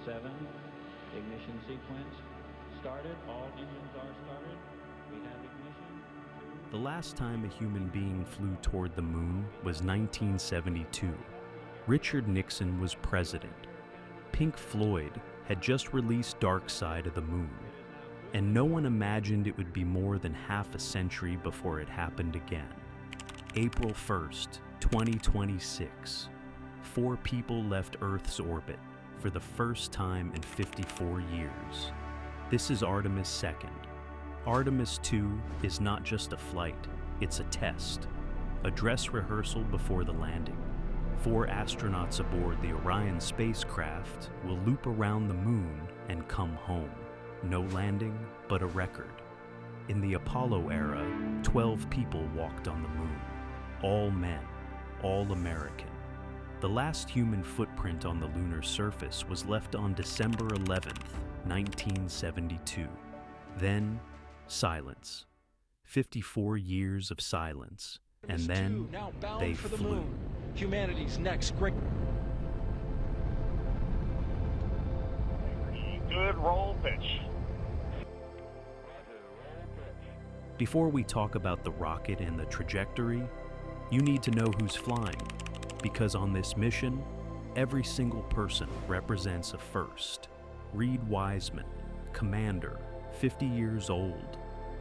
7, ignition sequence started. All engines are started. We have ignition. The last time a human being flew toward the moon was 1972. Richard Nixon was president. Pink Floyd had just released Dark Side of the Moon, and no one imagined it would be more than half a century before it happened again. April 1st, 2026. 4 people left Earth's orbit for the first time in 54 years. This is Artemis II. Artemis II is not just a flight, it's a test. A dress rehearsal before the landing. 4 astronauts aboard the Orion spacecraft will loop around the moon and come home. No landing, but a record. In the Apollo era, 12 people walked on the moon. All men, all American. The last human footprint on the lunar surface was left on December 11th, 1972. Then, silence. 54 years of silence. And then, they flew. Humanity's next great... Good roll pitch. Before we talk about the rocket and the trajectory, you need to know who's flying, because on this mission, every single person represents a first. Reed Wiseman, commander, 50 years old,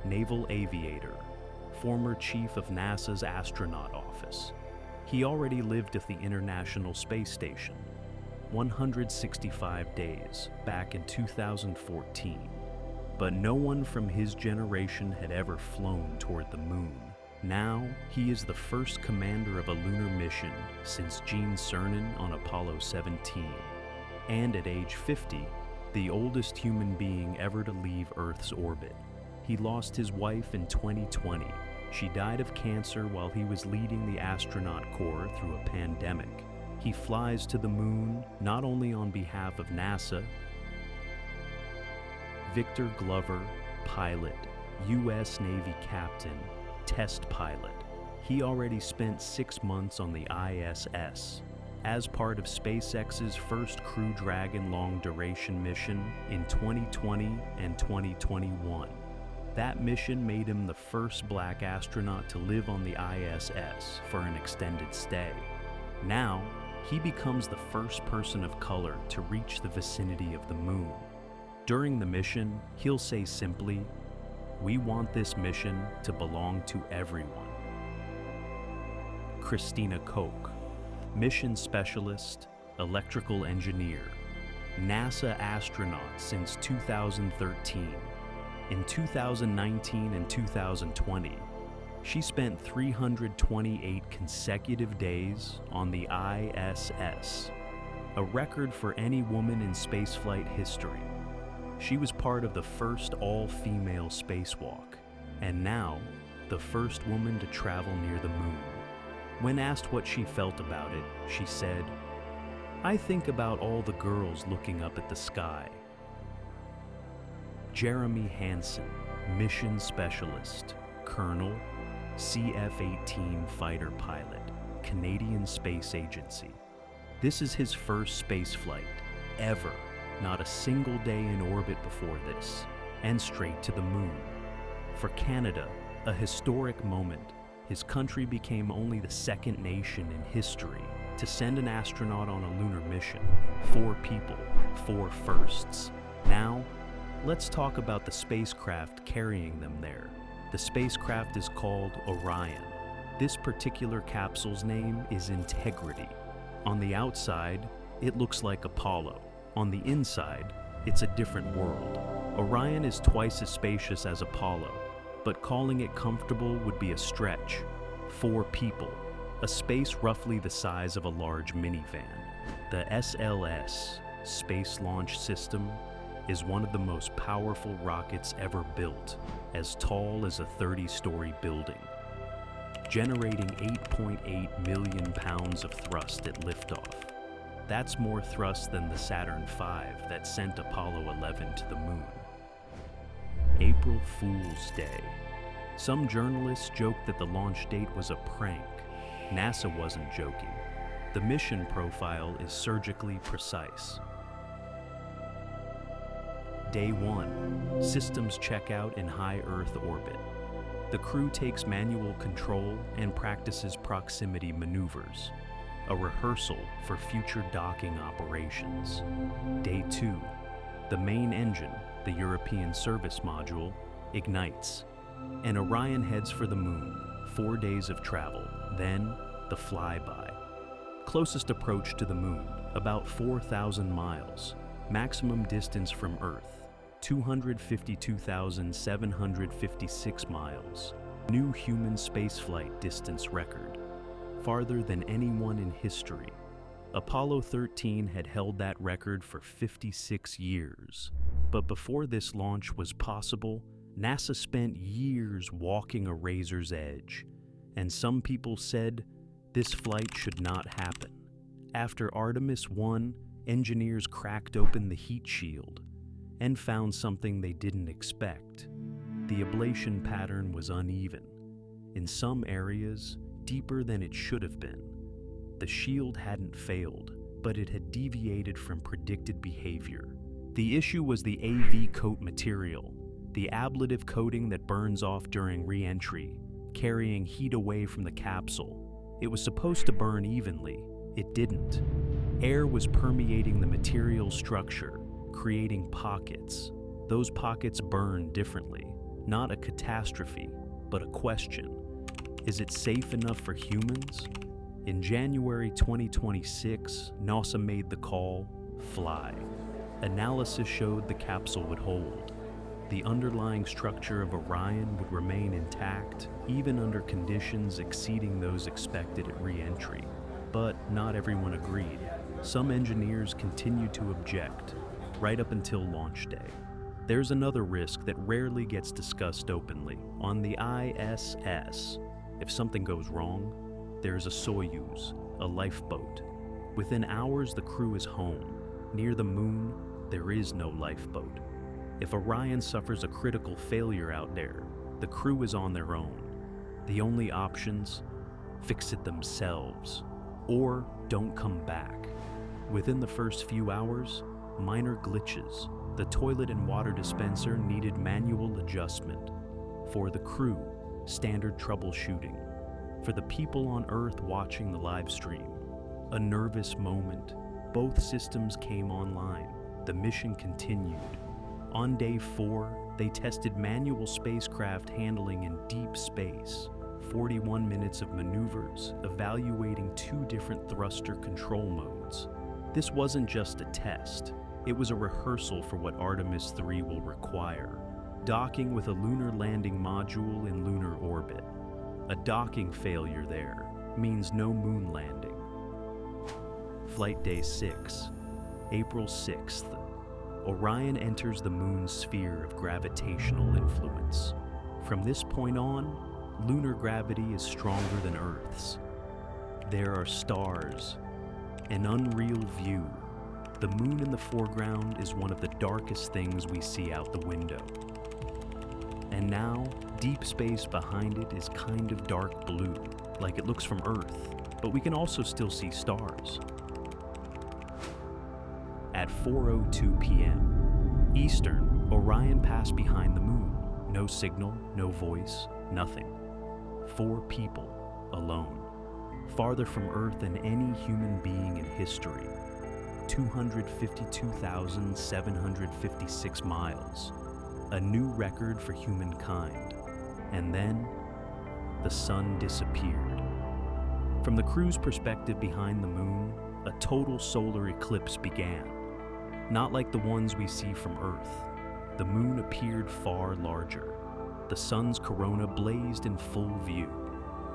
naval aviator, former chief of NASA's astronaut office. He already lived at the International Space Station, 165 days back in 2014. But no one from his generation had ever flown toward the moon. Now, he is the first commander of a lunar mission since Gene Cernan on Apollo 17. And at age 50, the oldest human being ever to leave Earth's orbit. He lost his wife in 2020. She died of cancer while he was leading the astronaut corps through a pandemic. He flies to the moon not only on behalf of NASA. Victor Glover, pilot, U.S. Navy captain, test pilot. He already spent 6 months on the ISS as part of SpaceX's first Crew Dragon long-duration mission in 2020 and 2021. That mission made him the first black astronaut to live on the ISS for an extended stay. Now, he becomes the first person of color to reach the vicinity of the moon. During the mission, he'll say simply, "We want this mission to belong to everyone." Christina Koch, mission specialist, electrical engineer, NASA astronaut since 2013. In 2019 and 2020, she spent 328 consecutive days on the ISS, a record for any woman in spaceflight history. She was part of the first all-female spacewalk, and now, the first woman to travel near the moon. When asked what she felt about it, she said, "I think about all the girls looking up at the sky." Jeremy Hansen, mission specialist, colonel, CF-18 fighter pilot, Canadian Space Agency. This is his first space flight, ever. Not a single day in orbit before this, and straight to the moon. For Canada, a historic moment. His country became only the second nation in history to send an astronaut on a lunar mission. 4 people, 4 firsts. Now, let's talk about the spacecraft carrying them there. The spacecraft is called Orion. This particular capsule's name is Integrity. On the outside, it looks like Apollo. On the inside, it's a different world. Orion is twice as spacious as Apollo, but calling it comfortable would be a stretch. 4 people, a space roughly the size of a large minivan. The SLS, Space Launch System, is one of the most powerful rockets ever built, as tall as a 30-story building, generating 8.8 million pounds of thrust at liftoff. That's more thrust than the Saturn V that sent Apollo 11 to the moon. April Fool's Day. Some journalists joked that the launch date was a prank. NASA wasn't joking. The mission profile is surgically precise. Day 1, systems check out in high Earth orbit. The crew takes manual control and practices proximity maneuvers, a rehearsal for future docking operations. Day 2, the main engine, the European service module, ignites, and Orion heads for the moon, 4 days of travel, then the flyby. Closest approach to the moon, about 4,000 miles, maximum distance from Earth, 252,756 miles, new human spaceflight distance record, farther than anyone in history. Apollo 13 had held that record for 56 years. But before this launch was possible, NASA spent years walking a razor's edge, and some people said this flight should not happen. After Artemis I, engineers cracked open the heat shield and found something they didn't expect. The ablation pattern was uneven. In some areas, deeper than it should have been. The shield hadn't failed, but it had deviated from predicted behavior. The issue was the AV coat material, the ablative coating that burns off during re-entry, carrying heat away from the capsule. It was supposed to burn evenly. It didn't. Air was permeating the material structure, creating pockets. Those pockets burned differently. Not a catastrophe, but a question. Is it safe enough for humans? In January 2026, NASA made the call, fly. Analysis showed the capsule would hold. The underlying structure of Orion would remain intact, even under conditions exceeding those expected at re-entry. But not everyone agreed. Some engineers continued to object, right up until launch day. There's another risk that rarely gets discussed openly. On the ISS, if something goes wrong, there's a Soyuz, a lifeboat. Within hours, the crew is home. Near the moon, there is no lifeboat. If Orion suffers a critical failure out there, the crew is on their own. The only options, fix it themselves, or don't come back. Within the first few hours, minor glitches. The toilet and water dispenser needed manual adjustment. For the crew, standard troubleshooting. For the people on Earth watching the live stream, a nervous moment. Both systems came online. The mission continued. On day 4, they tested manual spacecraft handling in deep space. 41 minutes of maneuvers, evaluating 2 different thruster control modes. This wasn't just a test. It was a rehearsal for what Artemis III will require. Docking with a lunar landing module in lunar orbit. A docking failure there means no moon landing. Flight Day 6, April 6th. Orion enters the moon's sphere of gravitational influence. From this point on, lunar gravity is stronger than Earth's. There are stars, an unreal view. The moon in the foreground is one of the darkest things we see out the window. And now, deep space behind it is kind of dark blue, like it looks from Earth, but we can also still see stars. At 4:02 p.m. Eastern, Orion passed behind the moon. No signal, no voice, nothing. 4 people, alone. Farther from Earth than any human being in history. 252,756 miles. A new record for humankind. And then, the sun disappeared. From the crew's perspective behind the moon, a total solar eclipse began. Not like the ones we see from Earth. The moon appeared far larger. The sun's corona blazed in full view.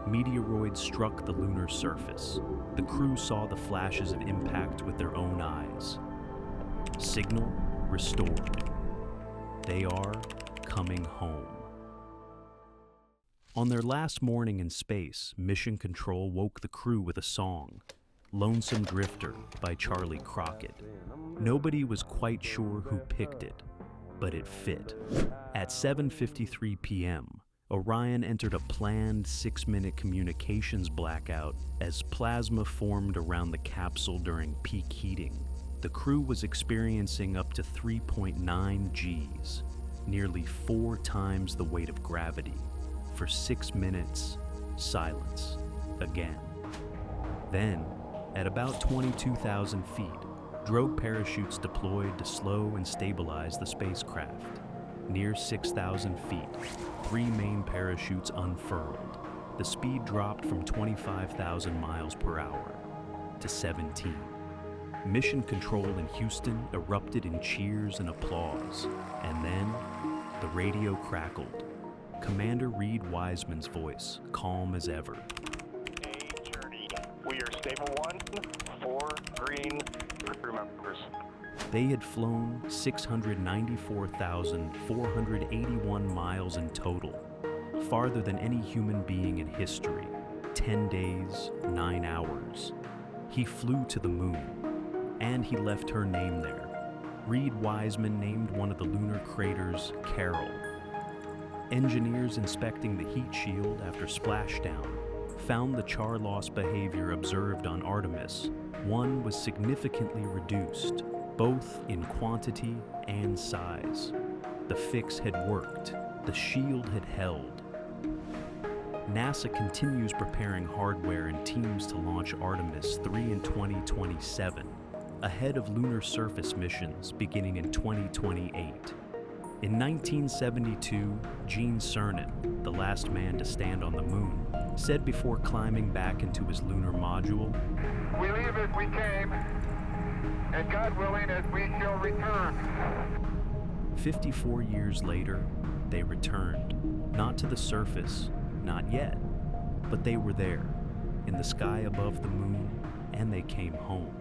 Meteoroids struck the lunar surface. The crew saw the flashes of impact with their own eyes. Signal restored. They are coming home. On their last morning in space, Mission Control woke the crew with a song, Lonesome Drifter by Charlie Crockett. Nobody was quite sure who picked it, but it fit. At 7:53 p.m., Orion entered a planned 6-minute communications blackout as plasma formed around the capsule during peak heating. The the crew was experiencing up to 3.9 Gs, nearly 4 times the weight of gravity, for 6 minutes, silence, again. Then, at about 22,000 feet, drogue parachutes deployed to slow and stabilize the spacecraft. Near 6,000 feet, 3 main parachutes unfurled. The speed dropped from 25,000 miles per hour to 17. Mission control in Houston erupted in cheers and applause, and then the radio crackled. Commander Reed Wiseman's voice, calm as ever. Journey. We are stable 1, 4 green crew members. They had flown 694,481 miles in total, farther than any human being in history. 10 days, 9 hours. He flew to the moon, and he left her name there. Reed Wiseman named one of the lunar craters Carroll. Engineers inspecting the heat shield after splashdown found the char loss behavior observed on Artemis. One was significantly reduced, both in quantity and size. The fix had worked. The shield had held. NASA continues preparing hardware and teams to launch Artemis 3 in 2027, ahead of lunar surface missions beginning in 2028. In 1972, Gene Cernan, the last man to stand on the moon, said before climbing back into his lunar module, "We leave as we came, and God willing, as we shall return." 54 years later, they returned, not to the surface, not yet, but they were there, in the sky above the moon, and they came home.